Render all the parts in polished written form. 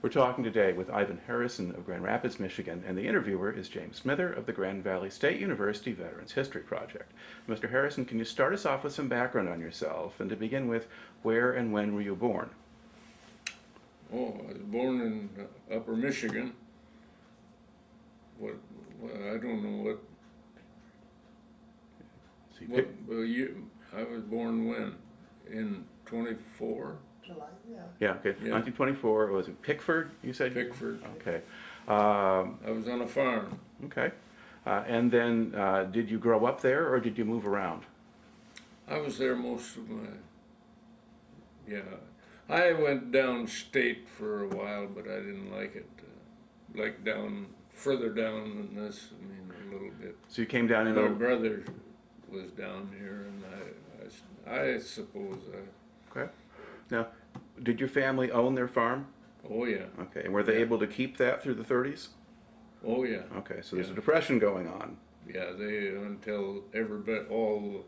We're talking today with Ivan Harrison of Grand Rapids, Michigan, and the interviewer is James Smither of the Grand Valley State University Veterans History Project. Mr. Harrison, can you start us off with some background on yourself, and to begin with, where and when were you born? Oh, I was born in Upper Michigan. Well, I don't know what year. I was born when? In 24? July, yeah. Yeah, okay. Yeah. 1924, was it Pickford, you said? Pickford. Okay. I was on a farm. Okay. And then, did you grow up there, or did you move around? I was there most of my, yeah. I went downstate for a while, but I didn't like it. Like further down than this, I mean, a little bit. So you came down in My brother was down here, and I suppose Okay. Now, did your family own their farm? oh yeah, Okay. And were they able to keep that through the 30s? oh yeah. Okay, so there's a Yeah. depression going on. Yeah, until all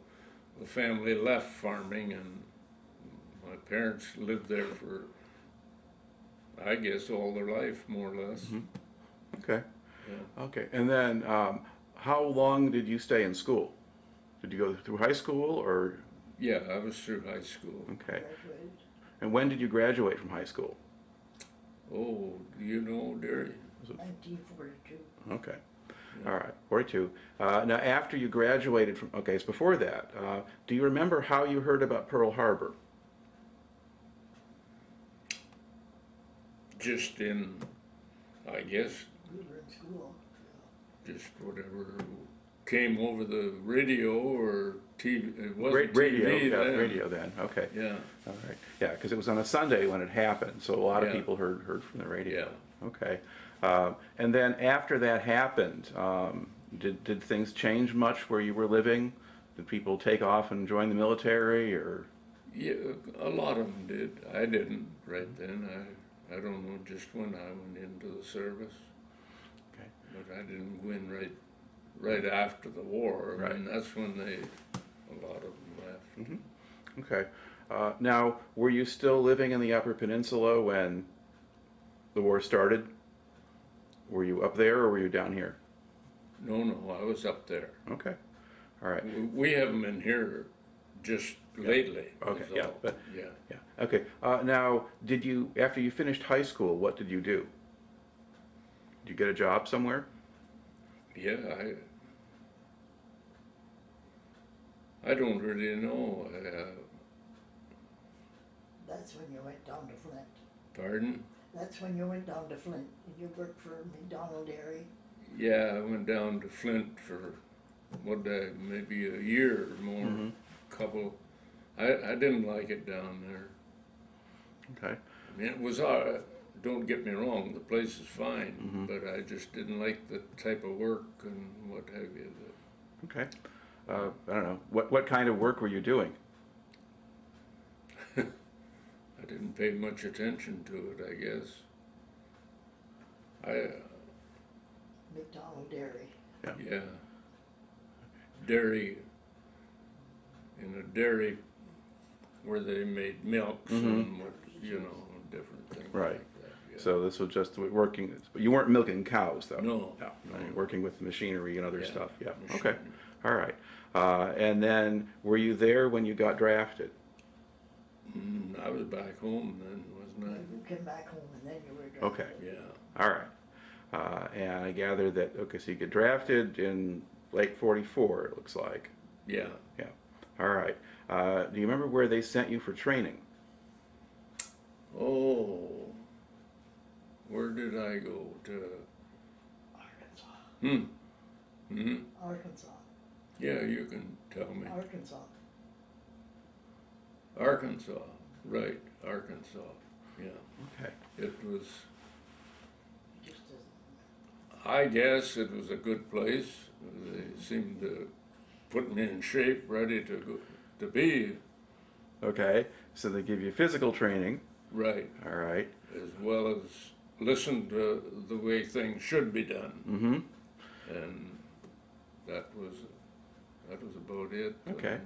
the family left farming, and my parents lived there for, I guess, all their life, more or less. Mm-hmm. Okay. Yeah. Okay. And then, how long did you stay in school? Did you go through high school, or? Yeah, I was through high school. Okay. Graduated. And when did you graduate from high school? Oh, do you know, Derry? 1942. Okay. Yeah. All right. 42. Now, after you graduated from, okay, it's before that. Do you remember how you heard about Pearl Harbor? Just in, I guess, We were in school. just whatever came over the radio or TV. It wasn't Radio, TV yeah, then. radio then. Okay. Yeah, All right. Yeah, because it was on a Sunday when it happened, so a lot of Yeah. people heard from the radio. yeah. Okay. And then after that happened, did things change much where you were living? Did people take off and join the military, or? Yeah, a lot of them did. I didn't right then. I don't know just when I went into the service, Okay. but I didn't go in right after the war. Right. I mean, that's when a lot of them left. Mm-hmm. Okay. Now, were you still living in the Upper Peninsula when the war started? Were you up there, or were you down here? No, I was up there. Okay. All right. We haven't been here just lately. Okay, is yeah, all. but- Yeah. Yeah. Okay. Now, after you finished high school, what did you do? Did you get a job somewhere? Yeah, I don't really know. That's when you went down to Flint. Pardon? That's when you went down to Flint. Did you work for McDonald Dairy? Yeah, I went down to Flint for maybe a year or more. Mhm. Couple. I didn't like it down there. Okay. I mean, it was don't get me wrong, the place is fine, Mhm. but I just didn't like the type of work and what have you. Okay. I don't know. What kind of work were you doing? I didn't pay much attention to it, I guess. McDonald Dairy. Yeah. Dairy, in a dairy where they made milks and what, different things Right. like that. Yeah. So this was just working. You weren't milking cows, though. No. No. You were working with machinery and other Yeah, stuff. Yeah. machinery. Okay. All right. And then, were you there when you got drafted? I was back home then, wasn't You came back home and then you were drafted. Okay. I? Yeah. All right. And I gather that, okay, so you get drafted in late 44, it looks like. Yeah. Yeah. All right. Do you remember where they sent you for training? Oh, where did I go to? Arkansas. Hmm. Arkansas. Yeah, you can tell me. Arkansas. Arkansas, right, Arkansas. Yeah, Okay. it was, Just as I guess it was a good place. They seemed to put me in shape, ready to be Okay. So they give you physical training. right, All right. as well as listen to the way things should be done. Mm-hmm. And that was about it. Okay.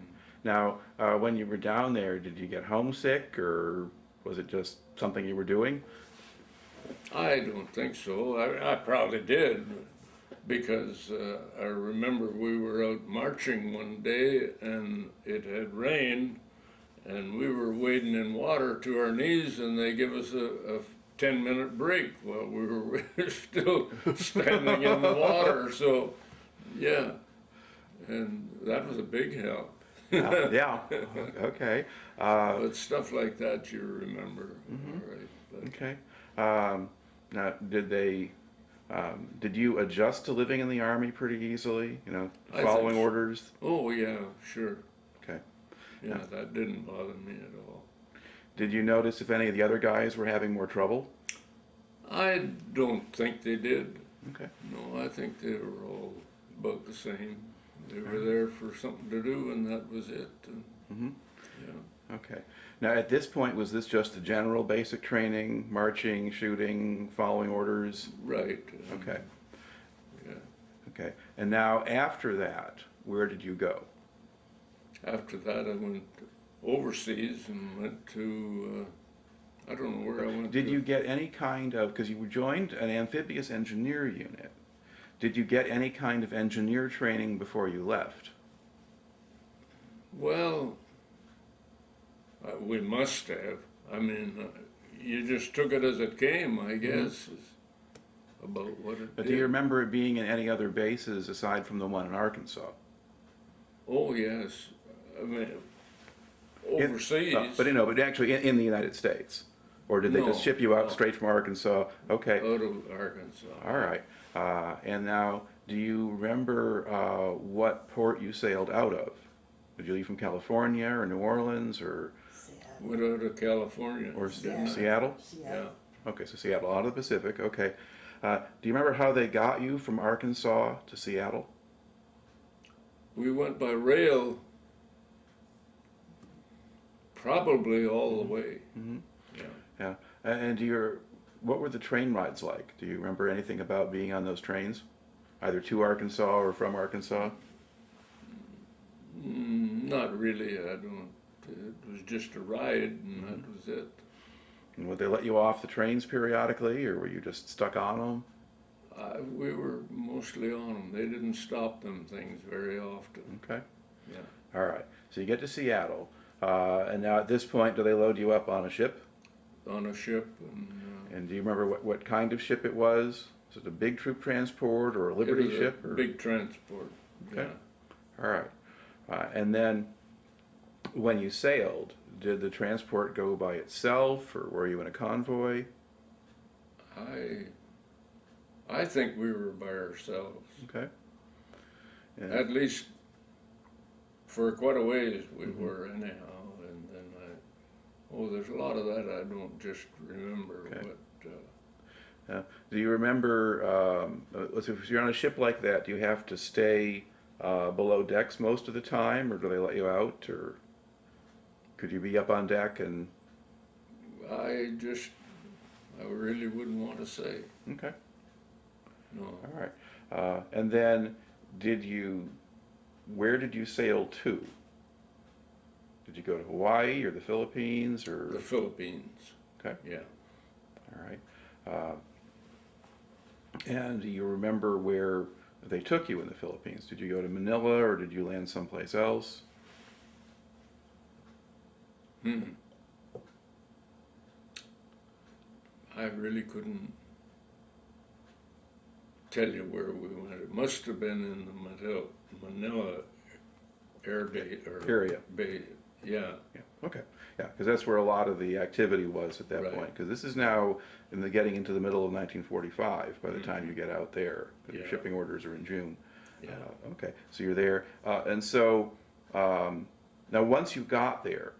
Now, when you were down there, did you get homesick, or was it just something you were doing? I don't think so. I probably did, because I remember we were out marching one day and it had rained and we were wading in water to our knees, and they give us a 10-minute break while we were still standing in the water. So, yeah, and that was a big help. Yeah. Okay. But stuff like that you remember, all right. But Okay. Now, did you adjust to living in the Army pretty easily? You know, I following think so. orders? Oh yeah, sure. Okay. Yeah, that didn't bother me at all. Did you notice if any of the other guys were having more trouble? I don't think they did. Okay. No, I think they were all about the same. They were there for something to do, and that was it. And, Mm-hmm. yeah. Okay. Now, at this point, was this just a general basic training, marching, shooting, following orders? Right. Okay. Yeah. Okay. And now, after that, where did you go? After that, I went overseas and went to, I don't know where I went Did to. you get any kind of, because you joined an Amphibious Engineer Unit, did you get any kind of engineer training before you left? Well, we must have. I mean, you just took it as it came, I guess, is about what it But did. do you remember it being in any other bases aside from the one in Arkansas? Oh, yes. I mean, overseas. But actually in the United States? Or did they just No, ship you out no. straight from Arkansas? Okay. Out of Arkansas. All right. And now, do you remember what port you sailed out of? Did you leave from California or New Orleans or Seattle. Went out of California. Seattle. Seattle? Yeah. Okay, so Seattle, out of the Pacific. Okay. Do you remember how they got you from Arkansas to Seattle? We went by rail probably all the way. Mm-hmm. Yeah. Yeah. And what were the train rides like? Do you remember anything about being on those trains, either to Arkansas or from Arkansas? Not really. I don't. It was just a ride, and that was it. And would they let you off the trains periodically, or were you just stuck on them? We were mostly on them. They didn't stop them things very often. Okay. Yeah. All right. So you get to Seattle, and now at this point, do they load you up on a ship? On a ship, And do you remember what kind of ship it was? Was it a big troop transport or a Liberty it was ship? a Or? big transport. Okay. Yeah. All right. And then when you sailed, did the transport go by itself, or were you in a convoy? I think we were by ourselves. Okay. And, At least for quite a ways we were anyhow, and then there's a lot of that I don't just remember. Okay. But do you remember, if you're on a ship like that, do you have to stay below decks most of the time, or do they let you out, or could you be up on deck and? I really wouldn't want to say. Okay. No. All right. And then, where did you sail to? Did you go to Hawaii or the Philippines or? The Philippines. Okay. Yeah. All right. And do you remember where they took you in the Philippines? Did you go to Manila or did you land someplace else? I really couldn't tell you where we went. It must have been in the Manila Air Base or Area. Bay. Yeah. Yeah. Okay. Yeah, because that's where a lot of the activity was at that Right. point. Because this is now getting into the middle of 1945 by the time you get out there. 'Cause your Yeah. shipping orders are in June. Yeah. Okay, so you're there, and so now once you got there,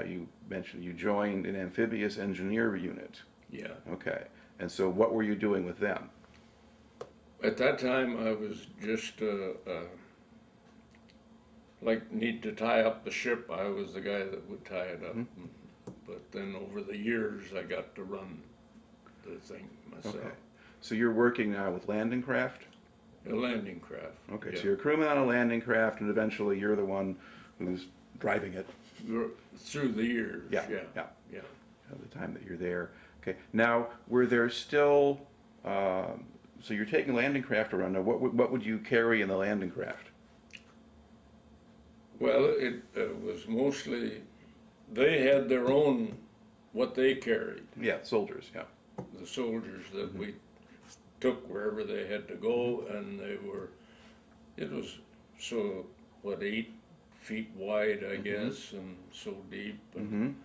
you mentioned you joined an Amphibious Engineer Unit. Yeah. Okay, and so what were you doing with them? At that time, I was just like need to tie up the ship. I was the guy that would tie it up. But then over the years, I got to run the thing myself. Okay, so you're working now with landing craft. A landing craft. Okay, Yeah. so you're a crewman on a landing craft, and eventually you're the one who's driving it. Through the years. Yeah, Yeah. yeah. Yeah. At the time that you're there. Okay. Now, were there still? So you're taking landing craft around. Now, what would you carry in the landing craft? Well, it was mostly, they had their own, what they carried, Yeah, soldiers. Yeah. the soldiers that we took wherever they had to go, and they were, it was so, what, 8 feet wide, I guess, and so deep, and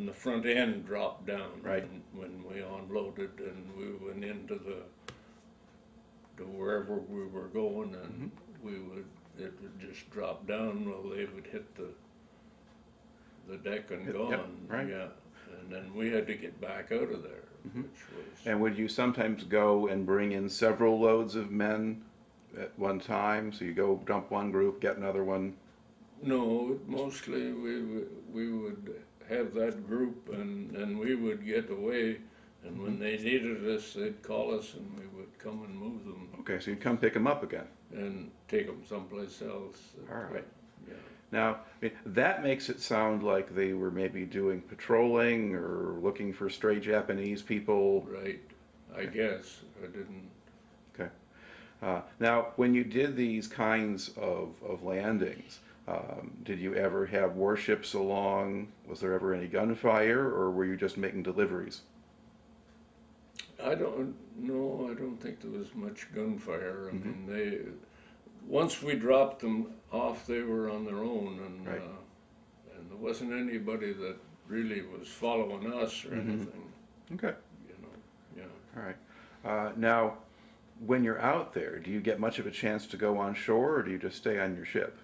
the front end dropped down. Right. When we unloaded, and we went into to wherever we were going, and it would just drop down, well, they would hit the deck and gone. Yep, right. Yeah, and then we had to get back out of there, which was. And would you sometimes go and bring in several loads of men at one time? So you go dump one group, get another one. No, mostly we would have that group, and we would get away, and when they needed us, they'd call us, and we would come and move them Okay, so you'd come pick them up again. and take them someplace else. All right. Yeah. Now, I mean, that makes it sound like they were maybe doing patrolling or looking for stray Japanese people. Right, I guess, I didn't, Okay. Now, when you did these kinds of landings, did you ever have warships along? Was there ever any gunfire, or were you just making deliveries? I don't think there was much gunfire. I mean, once we dropped them off, they were on their own, and Right. and there wasn't anybody that really was following us or anything, Okay. you know, yeah. All right. Now, when you're out there, do you get much of a chance to go on shore, or do you just stay on your ship?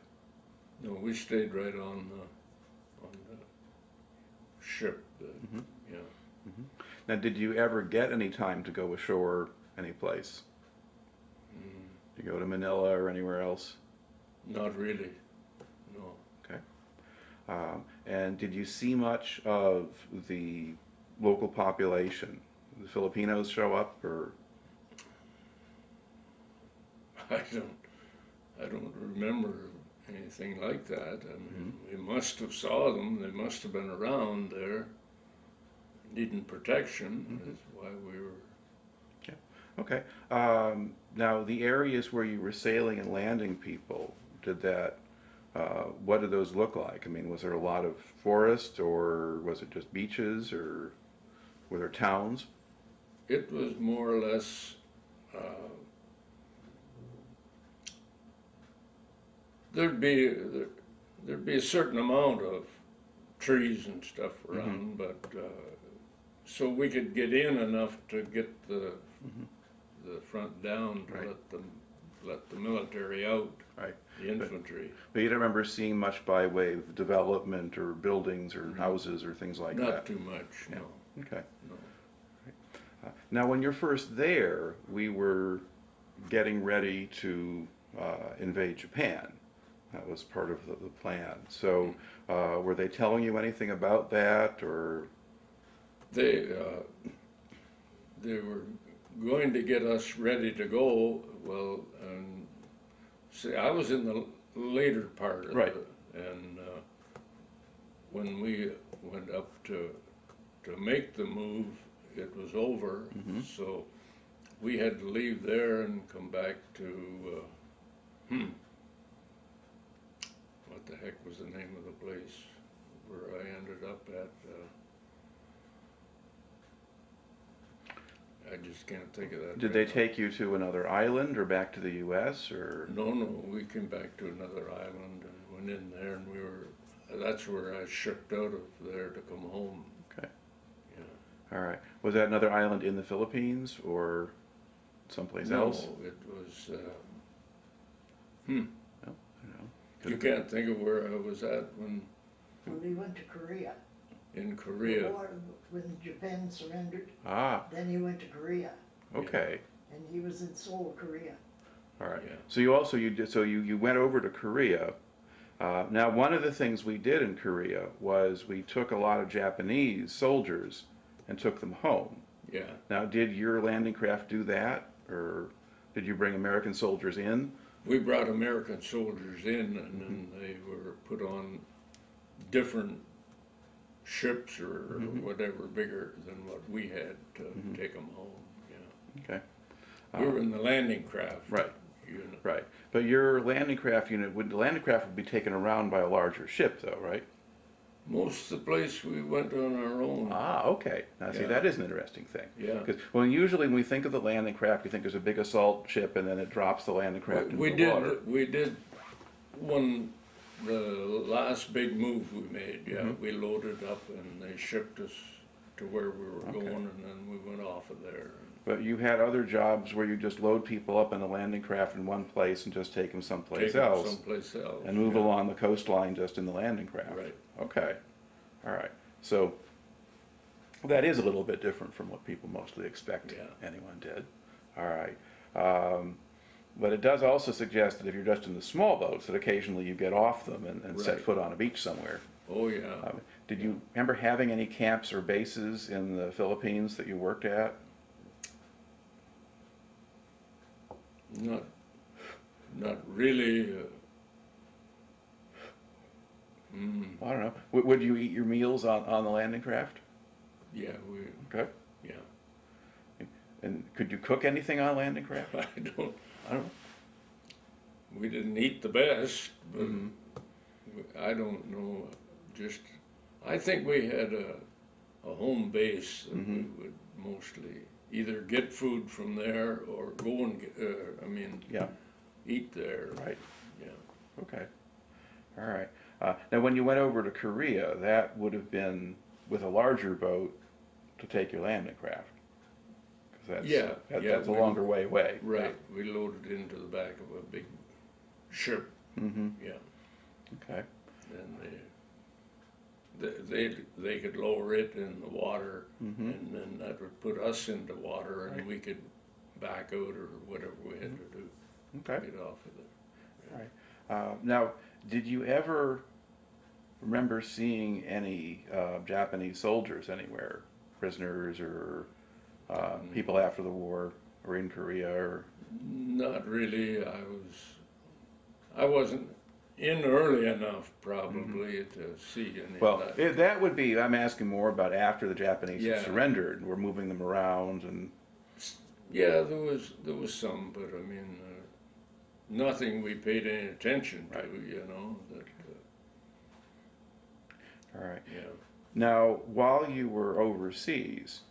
No, we stayed right on the ship, yeah. Now, did you ever get any time to go ashore any place? Did you go to Manila or anywhere else? Not really, no. Okay. And did you see much of the local population? The Filipinos show up, or? I don't remember anything like that. I mean, we must have saw them. They must have been around there, needing protection. That's why we were. Okay. Now, the areas where you were sailing and landing people, what did those look like? I mean, was there a lot of forest, or was it just beaches, or were there towns? It was more or less. There'd be a certain amount of trees and stuff around, but so we could get in enough to get the front down to Right. let the military out, Right. the infantry. But you don't remember seeing much by way of development or buildings or houses or things like Not that? too much, no. Okay. No. Now, when you're first there, we were getting ready to invade Japan. That was part of the plan. So, were they telling you anything about that, or? They were going to get us ready to go. Well, and see, I was in the later part of Right. it, and when we went up to make the move, it was over. So we had to leave there and come back to what the heck was the name of the place where I ended up at? I just can't think of that. Did they take you to another island or back to the U.S. or? No, we came back to another island and went in there, and that's where I shipped out of there to come home. Okay. Yeah. All right. Was that another island in the Philippines or someplace else? No, it was, Well, I don't know. you can't think of where I was at when, When we went to Korea. in Korea. When Japan surrendered, Ah, then he went to Korea, okay. and he was in Seoul, Korea. All right. Yeah. So you went over to Korea. Now, one of the things we did in Korea was we took a lot of Japanese soldiers and took them home. Yeah. Now, did your landing craft do that, or did you bring American soldiers in? We brought American soldiers in, and then they were put on different ships or whatever bigger than what we had to take them home. Yeah, Okay. we were in the landing craft Right. unit. Right. But your landing craft unit, the landing craft would be taken around by a larger ship, though, right? Most of the place we went on our own. Ah, okay. Now, see, Yeah. that is an interesting thing. Yeah. Because usually when we think of the landing craft, we think there's a big assault ship, and then it drops the landing craft into the water. We did the last big move we made. Yeah, we loaded up and they shipped us to where we were Okay. going, and then we went off of there. But you had other jobs where you just load people up in a landing craft in one place and just take them someplace Take 'em else someplace else. and move yeah. along the coastline just in the landing craft. Right. Okay. All right. So that is a little bit different from what people mostly expect Yeah. anyone did. All right. But it does also suggest that if you're just in the small boats, that occasionally you get off them and set Right. foot on a beach somewhere. Oh yeah. Did you remember having any camps or bases in the Philippines that you worked at? Not really. I don't know. Would you eat your meals on the landing craft? Yeah, Okay. yeah. And could you cook anything on a landing craft? I don't. I don't know. We didn't eat the best, but I don't know. Just, I think we had a home base that we would mostly either get food from there or go and get, Yeah. eat there. Right. Yeah. Okay. All right. Now, when you went over to Korea, that would have been with a larger boat to take your landing craft. 'Cause that's, Yeah, that's a we- longer way away. Right. We loaded into the back of a big ship. Mm-hmm. Yeah. Okay. And they could lower it in the water, and then that would put us into water, and Right. we could back out or whatever we had to do Okay. to get off of there. All right. Now, did you ever remember seeing any Japanese soldiers anywhere, prisoners or people after the war, or in Korea, or? Not really. I wasn't in early enough probably to see any Well, of that. that would be. I'm asking more about after the Japanese had Yeah. surrendered. We're moving them around and. Yeah, there was some, but I mean, nothing we paid any attention to. Right. You know that. All right. Yeah. Now, while you were overseas,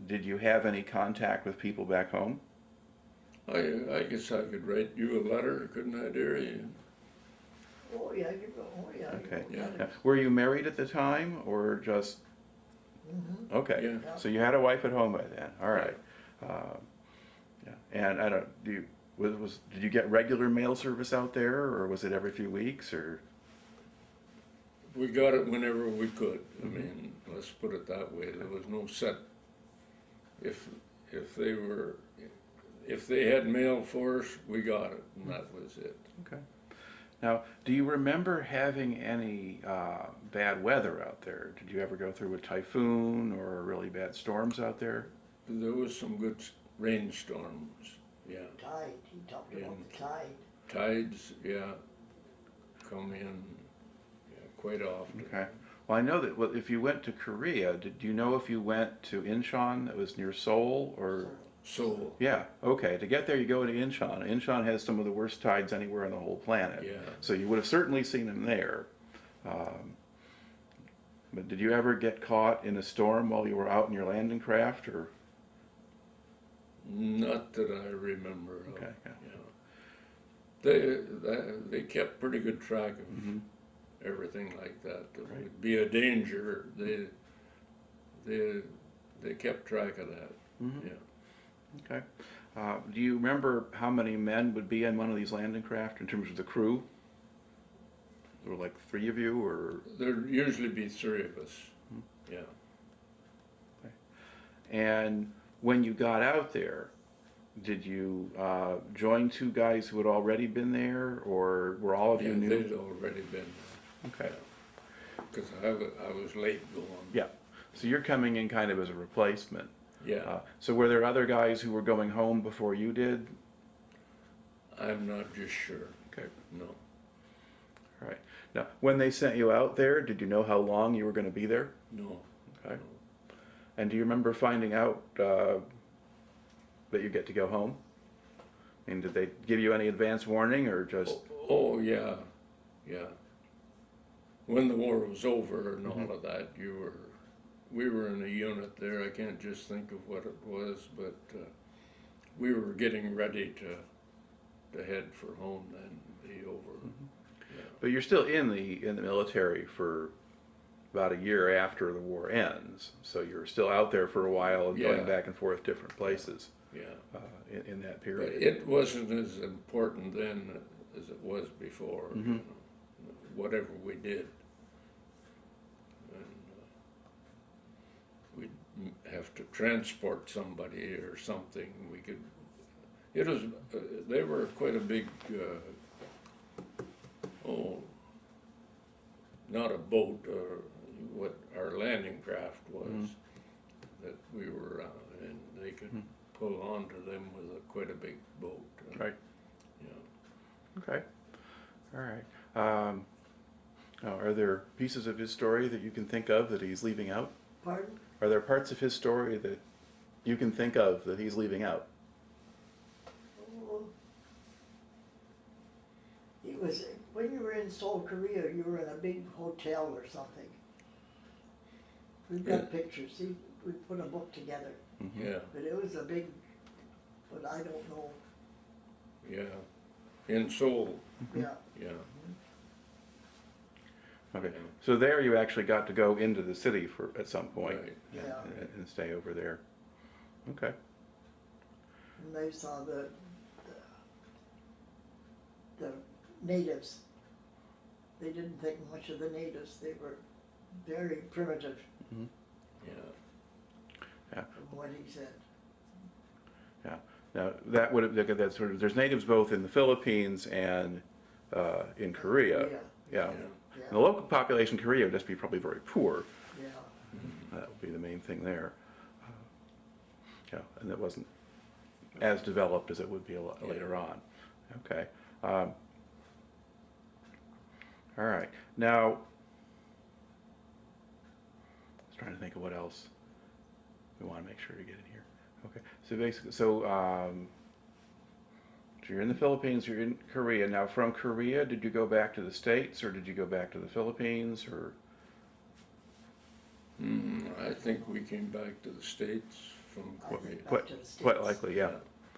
did you have any contact with people back home? I guess I could write you a letter, couldn't I, dearie? Oh, yeah, you go, oh, yeah. you Okay. go, Yeah. Now, were you married at the time, or just? Okay. Yeah. So you had a wife at home by then. All right. Yeah. And I don't. Did you get regular mail service out there, or was it every few weeks, or? We got it whenever we could. I mean, let's put it that way. There was no set. If they had mail for us, we got it, and that was it. Okay. Now, do you remember having any bad weather out there? Did you ever go through a typhoon or really bad storms out there? There was some good rainstorms. Yeah, Tide, he talked about the tide. tides. Yeah, come in. Yeah, quite often. Okay. Well, I know that if you went to Korea, did you know if you went to Incheon, that was near Seoul, or? So Yeah, okay. To get there, you go to Incheon. Incheon has some of the worst tides anywhere on the whole planet. Yeah. So you would have certainly seen them there. But did you ever get caught in a storm while you were out in your landing craft, or? not that I remember. Of, Okay, yeah. They kept pretty good track of everything like that. That Right. would be a danger. They kept track of that. Yeah. Okay. Do you remember how many men would be on one of these landing craft in terms of the crew? There were like 3 of you, or? There'd usually be 3 of us. Yeah. And when you got out there, did you join 2 guys who had already been there, or were all of you Yeah, new? they'd already been Okay. because I was late going. Yeah. So you're coming in kind of as a replacement. Yeah. So were there other guys who were going home before you did? I'm not just sure. Okay. No. All right. Now, when they sent you out there, did you know how long you were going to be there? No. Okay. And do you remember finding out that you get to go home? And did they give you any advance warning or just? Oh, yeah, yeah. When the war was over and all of that, we were in a unit there. I can't just think of what it was, but we were getting ready to head for home then, be over. Yeah. But you're still in the military for about a year after the war ends, so you're still out there for a while and going Yeah. back and forth different places Yeah. in that But period. it wasn't as important then as it was before, you know, whatever we did. And we'd have to transport somebody or something. We could, it was, they were quite a big, not a boat, or what our landing craft was that we were on, and they could pull onto them with quite a big boat. Right. Yeah. Okay. All right. Now, are there pieces of his story that you can think of that he's leaving out? Pardon? Are there parts of his story that you can think of that he's leaving out? Oh, he was, when you were in Seoul, Korea, you were in a big hotel or something. We've got pictures. We put a book together, Yeah. but it was a big, but I don't know. Yeah. In Seoul. Yeah. Yeah. Okay. So there you actually got to go into the city for at some point Right. and, Yeah. and stay over there. Okay. And they saw the natives. They didn't think much of the natives. They were very primitive, Yeah. from what he said. Yeah. Now that would have that sort of there's natives both in the Philippines and in Korea. Yeah. Yeah. Yeah. And the local population in Korea would just be probably very poor. Yeah. That would be the main thing there. Yeah, and that wasn't as developed as it would be a lot later on. Okay. All right. Now, I was trying to think of what else we want to make sure to get in here. Okay. So basically, so you're in the Philippines, you're in Korea. Now, from Korea, did you go back to the States or did you go back to the Philippines or? I think we came back to the States from I Korea. think Quite, back to the States. quite likely, yeah.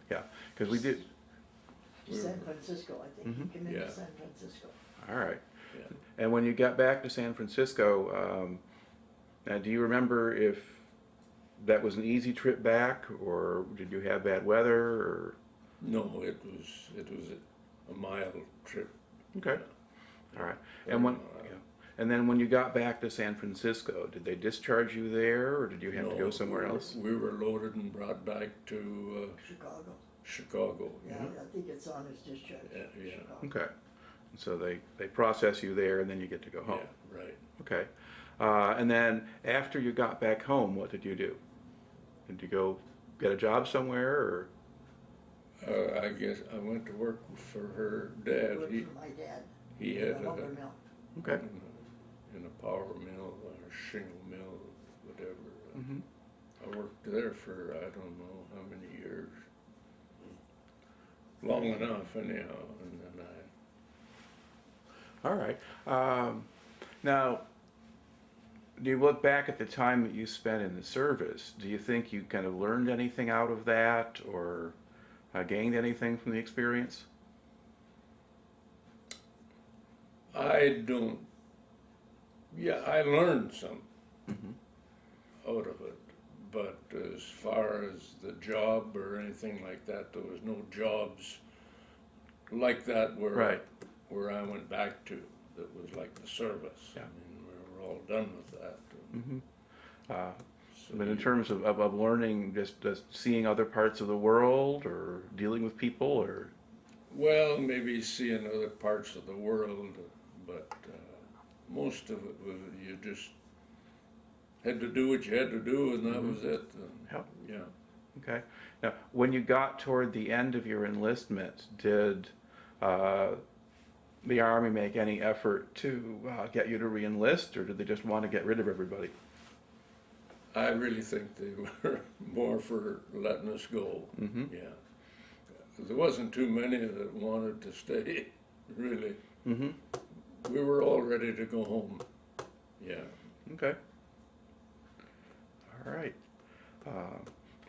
Yeah, because we did. San Francisco, I think. He came into Yeah. San Francisco. All right. Yeah. And when you got back to San Francisco, now do you remember if that was an easy trip back, or did you have bad weather, or? No, it was a mild trip. Okay. All right. Very And when, mild. yeah. And then when you got back to San Francisco, did they discharge you there, or did you have to go somewhere else? We were loaded and brought back to Chicago. Chicago. Yeah, I think it's on his discharge. Yeah, yeah. Chicago. Okay. So they process you there, and then you get to go home. Yeah, right. Okay. And then after you got back home, what did you do? Did you go get a job somewhere, or? I guess I went to work for her dad. Worked for my dad. He in had a lumber mill. Okay. in a power mill or shingle mill, whatever. Mm-hmm. I worked there for I don't know how many years. Long enough, anyhow. And then All right. Now, do you look back at the time that you spent in the service? Do you think you kind of learned anything out of that, or gained anything from the experience? I don't. Yeah, I learned some out of it, but as far as the job or anything like that, there was no jobs like that where I went back to. That was like the service. Yeah. I mean, we were all done with that. So But in terms of learning, just seeing other parts of the world, or dealing with people, or? well, maybe seeing other parts of the world, but most of it was you just had to do what you had to do, and that was it. And, Yep. yeah. Okay. Now, when you got toward the end of your enlistment, did the Army make any effort to get you to re-enlist, or did they just want to get rid of everybody? I really think they were more for letting us go. Mm-hmm. Yeah. There wasn't too many that wanted to stay, really. Mm-hmm. We were all ready to go home. Yeah. Okay. All right.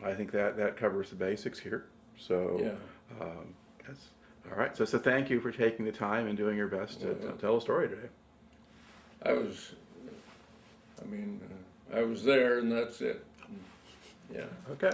I think that covers the basics here. So, Yeah. yes. All right. So thank you for taking the time and doing your best to Well, tell a story today. I was there and that's it. Yeah. Okay.